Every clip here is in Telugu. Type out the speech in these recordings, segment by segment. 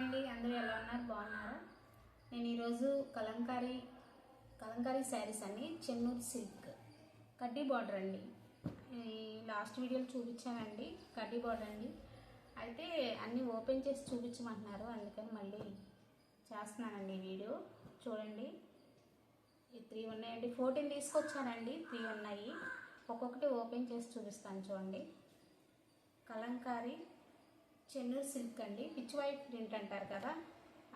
అండి, అందరూ ఎలా ఉన్నారు? బాగున్నారా? నేను ఈరోజు కలంకారీ శారీస్ అండి, చెన్నూరు సిల్క్ కడ్డీ బార్డర్ అండి. ఈ లాస్ట్ వీడియోలో చూపించానండి, కడ్డీ బార్డర్ అండి. అయితే అన్నీ ఓపెన్ చేసి చూపించమంటున్నారు, అందుకని మళ్ళీ చేస్తున్నానండి ఈ వీడియో. చూడండి, ఈ 3 ఉన్నాయండి. 14 తీసుకొచ్చానండి, 3 ఉన్నాయి. ఒక్కొక్కటి ఓపెన్ చేసి చూపిస్తాను. చూడండి, కలంకారీ చెన్నూరు సిల్క్ అండి, పిచ్ వైట్ ప్రింట్ అంటారు కదా,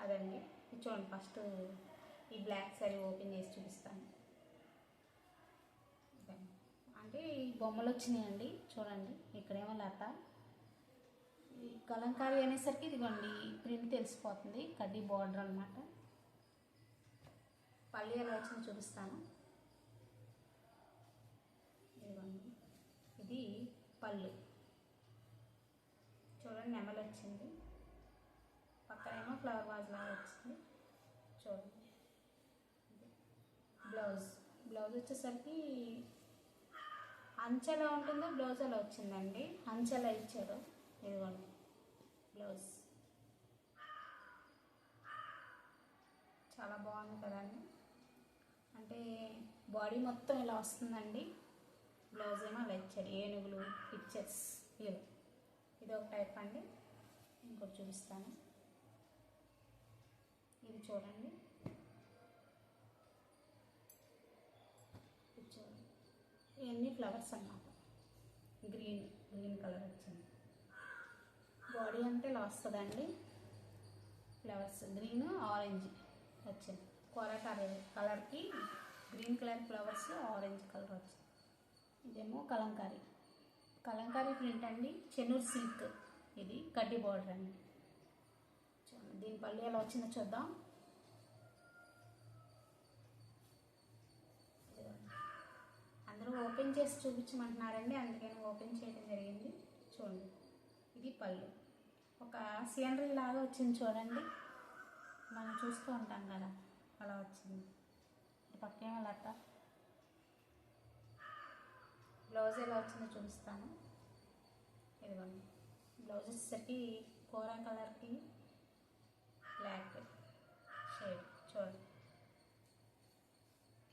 అదండి. చూడండి, ఫస్ట్ ఈ బ్లాక్ శారీ ఓపెన్ చేసి చూపిస్తాను. అంటే ఈ బొమ్మలు వచ్చినాయండి, చూడండి. ఇక్కడేమో లత, ఈ కలంకారీ అనేసరికి ఇదిగోండి ప్రింట్ తెలిసిపోతుంది, కడ్డీ బార్డర్ అనమాట. పళ్ళు ఎలా వచ్చిందో చూపిస్తాను. ఇదిగోండి, ఇది పళ్ళు. చూడండి, నెమలు వచ్చింది, పక్కనేమో ఫ్లవర్ వాజ్ లాగా వచ్చింది. చూడండి, బ్లౌజ్ వచ్చేసరికి అంచెలా ఉంటుందో బ్లౌజ్ అలా వచ్చిందండి. అంచెలా ఇచ్చారు. ఇదిగోండి బ్లౌజ్, చాలా బాగుంది కదండి. అంటే బాడీ మొత్తం ఇలా వస్తుందండి, బ్లౌజ్ ఏమో అలా ఇచ్చారు. ఏనుగులు పిక్చర్స్. ఇది ఒక టైప్ అండి. ఇంకోటి చూపిస్తాను. ఇది చూడండి, ఇది చూడండి. ఇవన్నీ ఫ్లవర్స్ అన్నమాట. గ్రీన్ కలర్ వచ్చింది. బాడీ అంటే ఇలా వస్తుందండి, ఫ్లవర్స్ గ్రీన్ ఆరెంజ్ వచ్చింది. కూర కలర్కి green colour flowers, orange colour వచ్చింది. ఇదేమో కలంకారీ ప్రింట్ అండి, చెన్నూరు సిల్క్. ఇది కడ్డీ బార్డర్ అండి. చూడండి, దీని పళ్ళు ఎలా వచ్చిందో చూద్దాం. అందరూ ఓపెన్ చేసి చూపించమంటున్నారండి, అందుకని ఓపెన్ చేయడం జరిగింది. చూడండి, ఇది పళ్ళు. ఒక సీనరీ లాగా వచ్చింది చూడండి, మనం చూస్తూ ఉంటాం కదా, అలా వచ్చింది. పక్కేమో లత. బ్లౌజ్ ఎలా వచ్చిందో చూపిస్తాను. ఇదిగోండి, బ్లౌజ్ వచ్చేసరికి కూర కలర్కి బ్లాక్ షేడ్. చూడండి,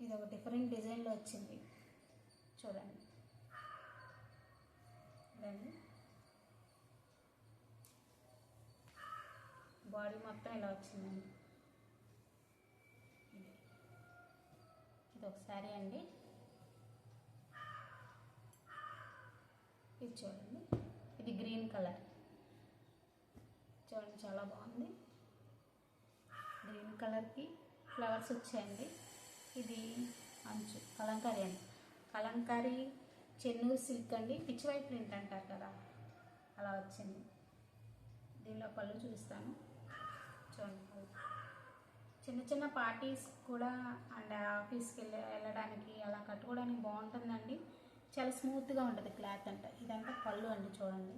ఇది ఒక డిఫరెంట్ డిజైన్లో వచ్చింది. చూడండి, ఇదండి బాడీ మొత్తం ఇలా వచ్చిందండి. ఇది ఒక శారీ అండి. ఇది చూడండి, ఇది గ్రీన్ కలర్. చూడండి, చాలా బాగుంది. గ్రీన్ కలర్కి ఫ్లవర్స్ వచ్చాయండి. ఇది అంచు కలంకారీ అండి, కలంకారీ చెన్నూరు సిల్క్ అండి, పిచ్ వైట్ ప్రింట్ అంటారు కదా, అలా వచ్చింది. దీనిలో పళ్ళు చూపిస్తాను. చూడండి, చిన్న చిన్న పార్టీస్ కూడా అండ్ ఆఫీస్కి వెళ్ళడానికి అలా కట్టుకోవడానికి బాగుంటుందండి. చాలా స్మూత్గా ఉంటుంది క్లాత్ అంటే. ఇదంతా పళ్ళు అండి. చూడండి,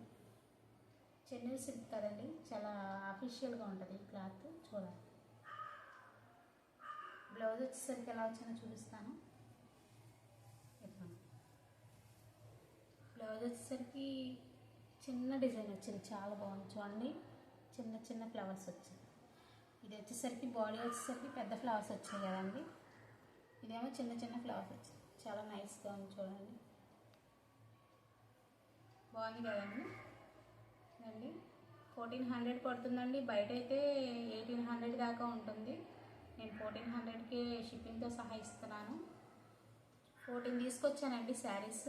చెన్నూరు సిల్క్ కదండి, చాలా అఫీషియల్గా ఉంటుంది ఈ క్లాత్. చూడండి, బ్లౌజ్ వచ్చేసరికి ఎలా వచ్చిందో చూపిస్తాను. బ్లౌజ్ వచ్చేసరికి చిన్న డిజైన్ వచ్చింది, చాలా బాగుంది. చూడండి, చిన్న చిన్న ఫ్లవర్స్ వచ్చింది. ఇది వచ్చేసరికి బాడీ వచ్చేసరికి పెద్ద ఫ్లవర్స్ వచ్చాయి కదండి, ఇదేమో చిన్న చిన్న ఫ్లవర్స్ వచ్చాయి. చాలా నైస్గా ఉంది. చూడండి, బాగుంది కదండి. అండి 1400 పడుతుందండి, బయట అయితే 1800 దాకా ఉంటుంది. నేను 1400కే షిప్పింగ్తో సహా ఇస్తున్నాను. 14 తీసుకొచ్చానండి శారీస్,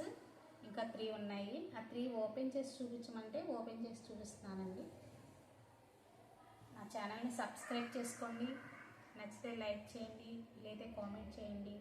ఇంకా 3 ఉన్నాయి. ఆ 3 ఓపెన్ చేసి చూపించమంటే ఓపెన్ చేసి చూపిస్తున్నానండి. నా ఛానల్ని సబ్స్క్రైబ్ చేసుకోండి, నచ్చితే లైక్ చేయండి, లేదా కామెంట్ చేయండి.